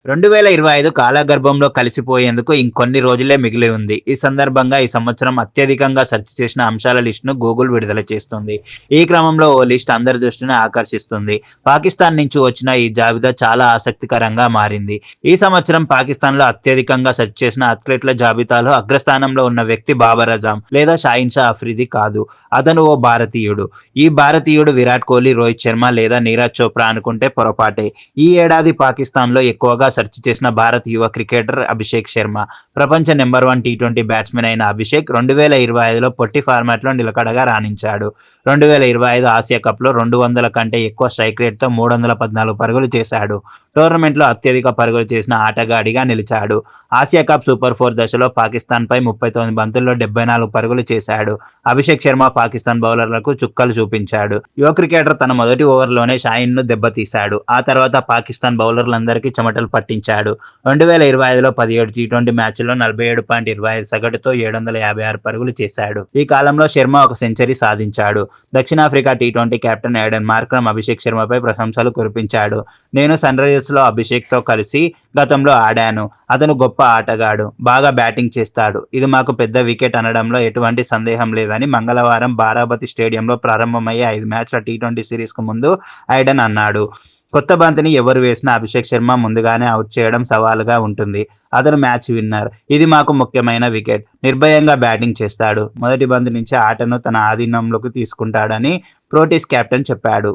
2025 కాలగర్భంలో కలిసిపోయేందుకు ఇంకొన్ని రోజులే మిగిలి ఉంది. ఈ సందర్భంగా ఈ సంవత్సరం అత్యధికంగా సెర్చ్ చేసిన అంశాల లిస్ట్‌ను గూగుల్ విడుదల చేస్తుంది. ఈ క్రమంలో ఓ లిస్ట్ అందరి దృష్టిని ఆకర్షిస్తుంది. పాకిస్తాన్ నుంచి వచ్చిన ఈ జాబితా చాలా ఆసక్తికరంగా మారింది. ఈ సంవత్సరం పాకిస్తాన్‌లో అత్యధికంగా సెర్చ్ చేసిన అథ్లెట్ల జాబితాలో అగ్రస్థానంలో ఉన్న వ్యక్తి బాబర్ అజమ్ లేదా షాహిన్ షా అఫ్రిది కాదు. అతను ఓ భారతీయుడు. ఈ భారతీయుడు విరాట్ కోహ్లీ, రోహిత్ శర్మ లేదా నీరజ్ చోప్రా అనుకుంటే పొరపాటే. ఈ ఏడాది పాకిస్తాన్‌లో ఎక్కువగా సెర్చ్ చేసిన భారత్ యువ క్రికెటర్ అభిషేక్ శర్మ. ప్రపంచ నంబర్ 1 టీ20 బ్యాట్స్‌మన్ అయిన అభిషేక్ 2025లో పొట్టి ఫార్మాట్‌లో నిలకడగా రాణించాడు. 2025 ఆసియా కప్‌లో 200 కంటే ఎక్కువ స్ట్రైక్ రేట్‌తో 314 పరుగులు చేశాడు. టోర్నమెంట్‌లో అత్యధిక పరుగులు చేసిన ఆటగాడిగా నిలిచాడు. ఆసియా కప్ సూపర్ 4 దశలో పాకిస్తాన్‌పై 39 బంతుల్లో 74 పరుగులు చేశాడు. అభిషేక్ శర్మ పాకిస్తాన్ బౌలర్లకు చుక్కలు చూపించాడు. యువ క్రికెటర్ తన మొదటి ఓవర్‌లోనే షాహిన్‌ను దెబ్బతీశాడు. ఆ తర్వాత పాకిస్తాన్ బౌలర్లందరికీ చెమటలు పట్టించాడు. 2025లో 17 టీ20 మ్యాచ్ల్లో 47.25 సగటుతో 756 పరుగులు చేశాడు. ఈ కాలంలో శర్మ ఒక సెంచరీ సాధించాడు. దక్షిణాఫ్రికా టీ20 కెప్టెన్ ఎడెన్ మార్క్రమ్ అభిషేక్ శర్మపై ప్రశంసలు కురిపించాడు. నేను సన్‌రైజర్స్‌లో అభిషేక్‌తో కలిసి గతంలో ఆడాను. అతను గొప్ప ఆటగాడు. బాగా బ్యాటింగ్ చేస్తాడు. ఇది మాకు పెద్ద వికెట్ అనడంలో ఎటువంటి సందేహం లేదని మంగళవారం బారామతి స్టేడియంలో ప్రారంభమయ్యే 5 మ్యాచ్ల టీ20 సిరీస్‌కు ముందు ఎడెన్ అన్నాడు. కొత్త బంతిని ఎవరు వేసినా అభిషేక్ శర్మ ముందుగానే అవుట్ చేయడం సవాలుగా ఉంటుంది. అతను మ్యాచ్ విన్నర్. ఇది మాకు ముఖ్యమైన వికెట్. నిర్భయంగా బ్యాటింగ్ చేస్తాడు. మొదటి బంతి నుంచే ఆటను తన ఆధీనంలోకి తీసుకుంటాడని ప్రోటీస్ కెప్టెన్ చెప్పాడు.